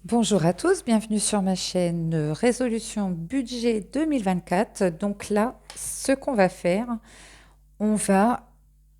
Bonjour à tous, bienvenue sur ma chaîne Résolution Budget 2024. Donc là, ce qu'on va faire, on va,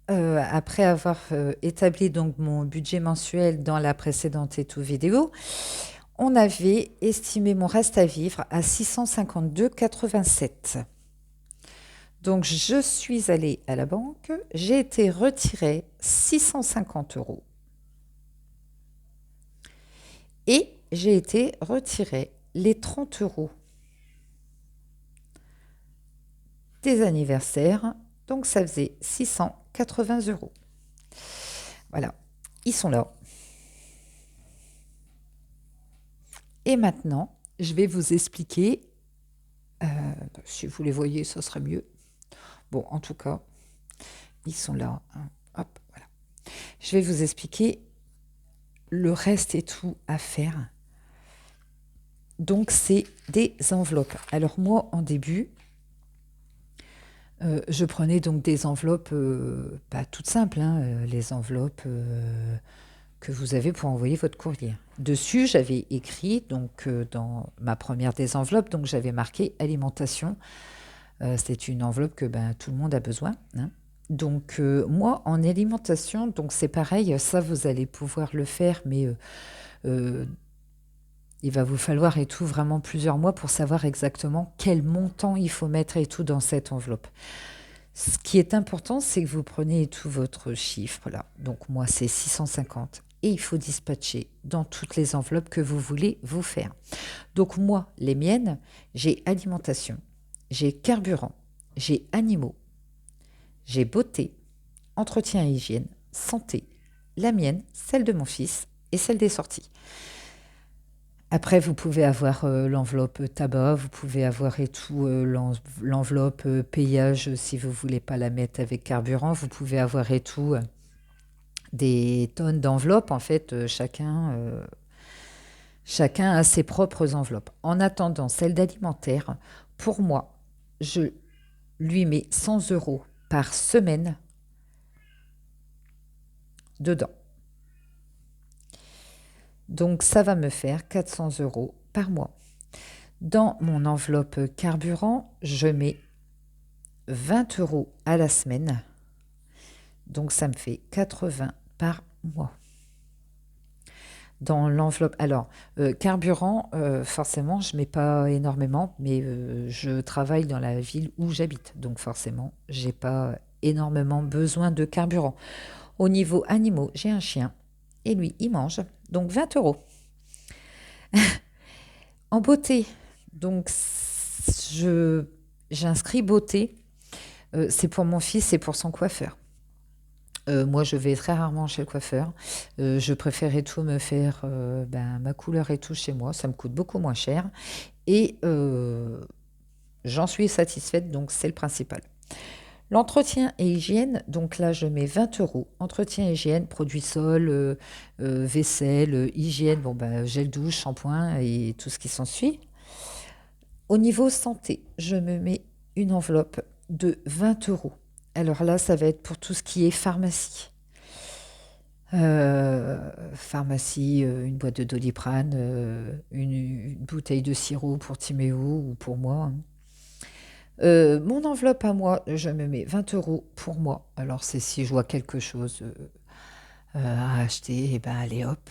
après avoir établi donc mon budget mensuel dans la précédente vidéo, on avait estimé mon reste à vivre à 652,87. Donc je suis allée à la banque, j'ai été retirer 650 euros et j'ai été retirer les 30 euros des anniversaires, donc ça faisait 680 euros. Voilà, ils sont là. Et maintenant, je vais vous expliquer, si vous les voyez, ça serait mieux. Bon, en tout cas, ils sont là, hein. Hop, voilà. Je vais vous expliquer le reste et tout à faire. Donc, c'est des enveloppes. Alors moi, en début, je prenais donc des enveloppes pas toutes simples, hein, les enveloppes que vous avez pour envoyer votre courrier. Dessus, j'avais écrit, donc dans ma première des enveloppes, donc j'avais marqué alimentation. C'est une enveloppe que tout le monde a besoin, hein. Donc moi, en alimentation, donc c'est pareil, ça vous allez pouvoir le faire, mais euh, il va vous falloir et tout vraiment plusieurs mois pour savoir exactement quel montant il faut mettre et tout dans cette enveloppe. Ce qui est important, c'est que vous preniez tout votre chiffre là. Donc moi, c'est 650 et il faut dispatcher dans toutes les enveloppes que vous voulez vous faire. Donc moi, les miennes, j'ai alimentation, j'ai carburant, j'ai animaux, j'ai beauté, entretien et hygiène, santé, la mienne, celle de mon fils et celle des sorties. Après, vous pouvez avoir l'enveloppe tabac, vous pouvez avoir et tout l'enveloppe payage si vous voulez pas la mettre avec carburant. Vous pouvez avoir et tout des tonnes d'enveloppes. En fait, chacun a ses propres enveloppes. En attendant, celle d'alimentaire, pour moi, je lui mets 100 euros par semaine dedans. Donc, ça va me faire 400 euros par mois. Dans mon enveloppe carburant, je mets 20 euros à la semaine. Donc, ça me fait 80 par mois. Dans l'enveloppe, alors, carburant, forcément, je ne mets pas énormément, mais je travaille dans la ville où j'habite. Donc, forcément, je n'ai pas énormément besoin de carburant. Au niveau animaux, j'ai un chien et lui, il mange. Donc, 20 euros. En beauté, donc, j'inscris beauté. C'est pour mon fils et pour son coiffeur. Moi, je vais très rarement chez le coiffeur. Je préférais tout me faire ma couleur et tout chez moi. Ça me coûte beaucoup moins cher. Et j'en suis satisfaite, donc c'est le principal. L'entretien et hygiène, donc là, je mets 20 euros. Entretien et hygiène, produits sol, vaisselle, hygiène, gel douche, shampoing et tout ce qui s'ensuit. Au niveau santé, je me mets une enveloppe de 20 euros. Alors là, ça va être pour tout ce qui est pharmacie. Pharmacie, une boîte de Doliprane, une bouteille de sirop pour Timéo ou pour moi, hein. Mon enveloppe à moi, je me mets 20 euros pour moi. Alors c'est si je vois quelque chose à acheter, et ben allez hop,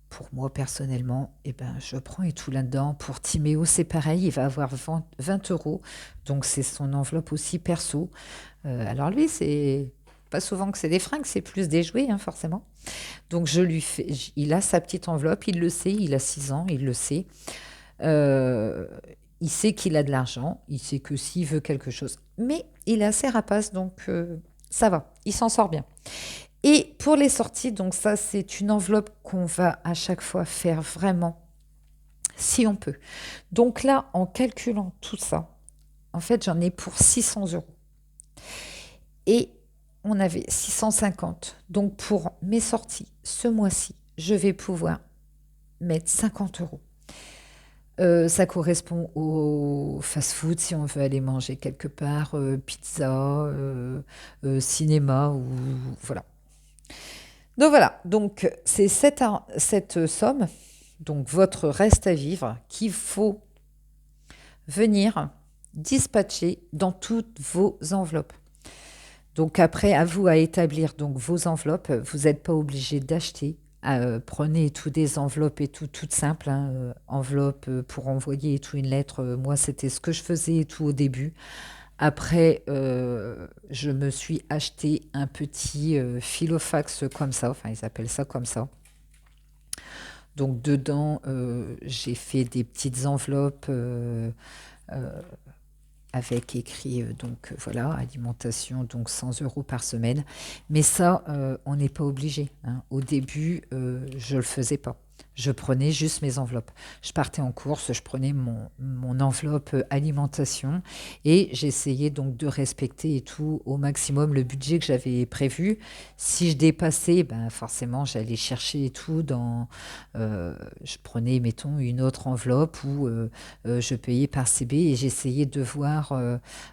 pour moi personnellement, et ben je prends et tout là-dedans. Pour Timéo, c'est pareil, il va avoir 20 euros. Donc c'est son enveloppe aussi perso. Alors lui, c'est pas souvent que c'est des fringues, c'est plus des jouets, hein, forcément. Donc je lui fais, il a sa petite enveloppe, il le sait, il a 6 ans, il le sait. Euh, il sait qu'il a de l'argent, il sait que s'il veut quelque chose. Mais il est assez rapace, donc ça va, il s'en sort bien. Et pour les sorties, donc ça, c'est une enveloppe qu'on va à chaque fois faire vraiment, si on peut. Donc là, en calculant tout ça, en fait, j'en ai pour 600 euros. Et on avait 650. Donc pour mes sorties, ce mois-ci, je vais pouvoir mettre 50 euros. Ça correspond au fast-food si on veut aller manger quelque part, pizza, cinéma ou voilà. Donc voilà, donc c'est cette somme, donc votre reste à vivre, qu'il faut venir dispatcher dans toutes vos enveloppes. Donc après, à vous à établir donc vos enveloppes. Vous n'êtes pas obligé d'acheter. Prenez tout des enveloppes et tout, toutes simples, hein, enveloppe pour envoyer et tout une lettre. Moi, c'était ce que je faisais et tout au début. Après, je me suis acheté un petit filofax comme ça. Enfin, ils appellent ça comme ça. Donc dedans, j'ai fait des petites enveloppes avec écrit, donc voilà, alimentation, donc 100 euros par semaine. Mais ça, on n'est pas obligé, hein. Au début, je ne le faisais pas. Je prenais juste mes enveloppes. Je partais en course, je prenais mon enveloppe alimentation et j'essayais donc de respecter et tout au maximum le budget que j'avais prévu. Si je dépassais, ben forcément, j'allais chercher et tout je prenais, mettons, une autre enveloppe où je payais par CB et j'essayais de voir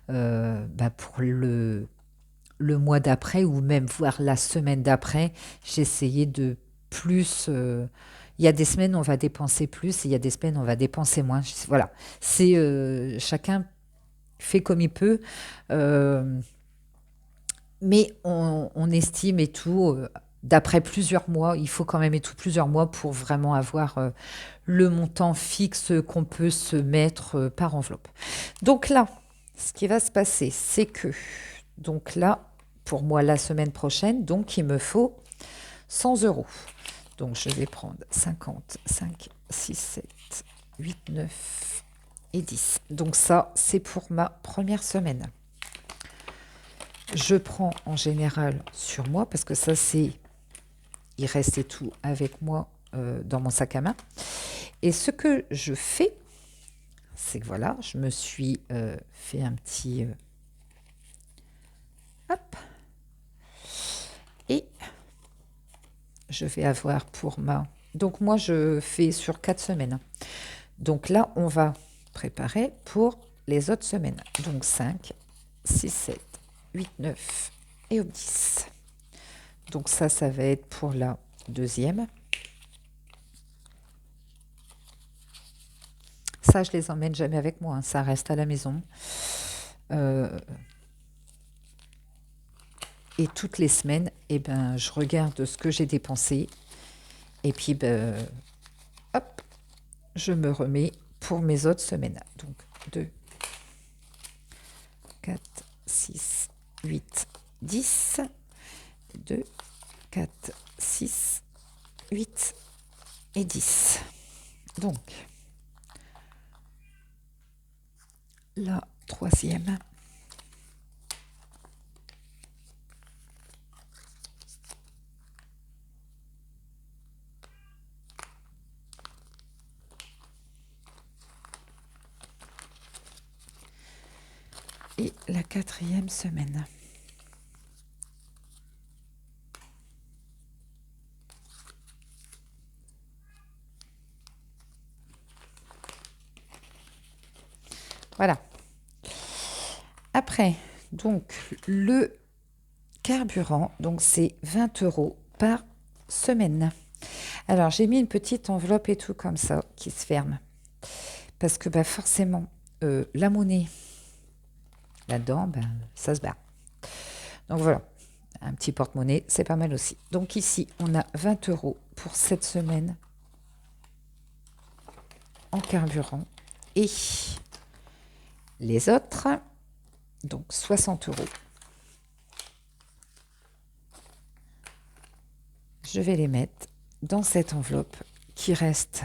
bah, pour le mois d'après ou même voir la semaine d'après, j'essayais de plus. Il y a des semaines on va dépenser plus et il y a des semaines on va dépenser moins. Voilà, c'est chacun fait comme il peut, euh, mais on estime et tout. D'après plusieurs mois, il faut quand même et tout plusieurs mois pour vraiment avoir le montant fixe qu'on peut se mettre par enveloppe. Donc là, ce qui va se passer, c'est que, donc là, pour moi, la semaine prochaine, donc il me faut 100 euros. Donc je vais prendre 50, 5, 6, 7, 8, 9 et 10. Donc ça, c'est pour ma première semaine. Je prends en général sur moi, parce que ça, c'est, il restait tout avec moi dans mon sac à main. Et ce que je fais, c'est que voilà, je me suis fait un petit hop, et je vais avoir pour ma. Donc moi, je fais sur 4 semaines. Donc là, on va préparer pour les autres semaines. Donc 5, 6, 7, 8, 9 et 10. Donc ça va être pour la deuxième. Ça, je les emmène jamais avec moi, hein. Ça reste à la maison. Euh, et toutes les semaines, eh ben, je regarde ce que j'ai dépensé. Et puis, ben, hop, je me remets pour mes autres semaines. Donc 2, 4, 6, 8, 10. 2, 4, 6, 8 et 10. Donc, la troisième. Et la quatrième semaine. Voilà. Après, donc, le carburant, donc c'est 20 euros par semaine. Alors, j'ai mis une petite enveloppe et tout comme ça qui se ferme. Parce que bah, forcément, la monnaie là-dedans, bah, ça se barre. Donc voilà, un petit porte-monnaie, c'est pas mal aussi. Donc ici, on a 20 euros pour cette semaine en carburant. Et les autres, donc 60 euros. Je vais les mettre dans cette enveloppe qui reste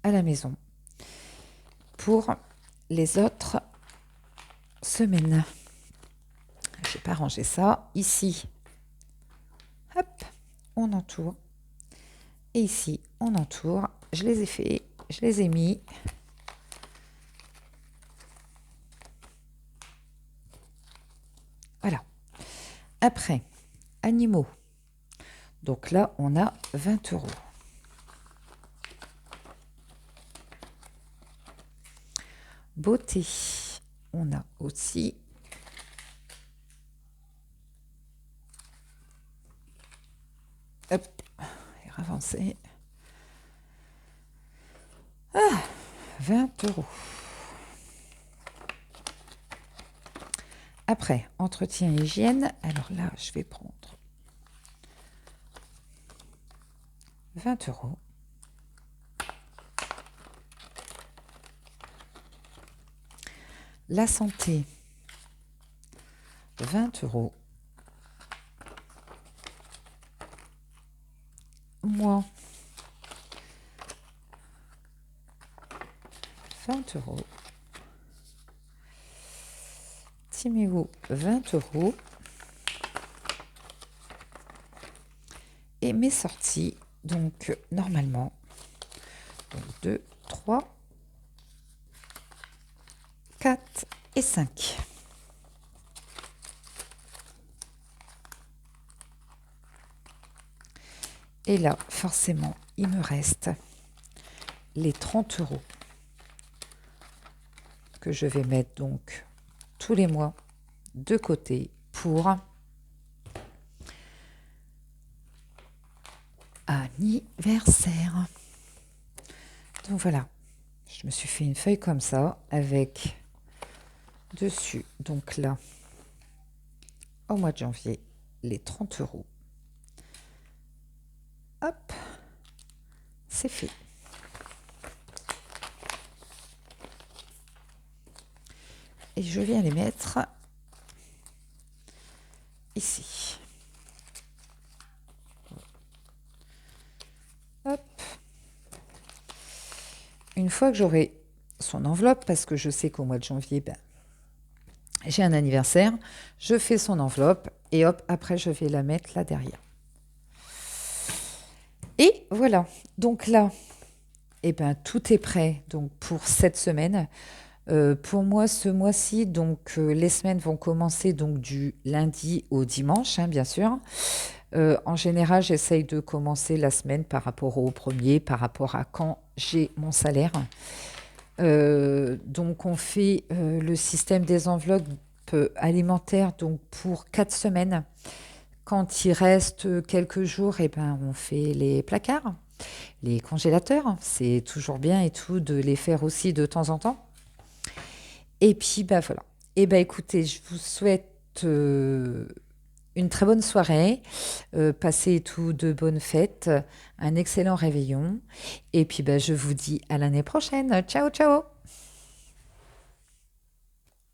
à la maison pour les autres semaines. Je n'ai pas rangé ça. Ici, hop, on entoure. Et ici, on entoure. Je les ai fait, je les ai mis. Voilà. Après, animaux. Donc là, on a 20 euros. Beauté, on a aussi hop, avancer. 20 €. Après, entretien et hygiène. Alors là, je vais prendre 20 €. La santé, 20 €. Moi, 20 €. Timéo, 20 €. Et mes sorties, donc normalement, 2, 3, 4 et 5. Et là, forcément, il me reste les 30 € que je vais mettre donc tous les mois de côté pour anniversaire. Donc voilà, je me suis fait une feuille comme ça avec dessus, donc là, au mois de janvier, les 30 €. Hop, c'est fait. Et je viens les mettre ici. Hop. Une fois que j'aurai son enveloppe, parce que je sais qu'au mois de janvier, j'ai un anniversaire, je fais son enveloppe et hop, après je vais la mettre là derrière. Et voilà, donc là, tout est prêt donc pour cette semaine. Pour moi, ce mois-ci, donc les semaines vont commencer donc du lundi au dimanche, hein, bien sûr. En général, j'essaye de commencer la semaine par rapport au premier, par rapport à quand j'ai mon salaire. Donc on fait le système des enveloppes alimentaires donc pour 4 semaines. Quand il reste quelques jours, on fait les placards, les congélateurs. C'est toujours bien et tout de les faire aussi de temps en temps. Et puis, voilà. Écoutez, je vous souhaite une très bonne soirée. Passez tout de bonnes fêtes, un excellent réveillon. Et puis, je vous dis à l'année prochaine. Ciao, ciao!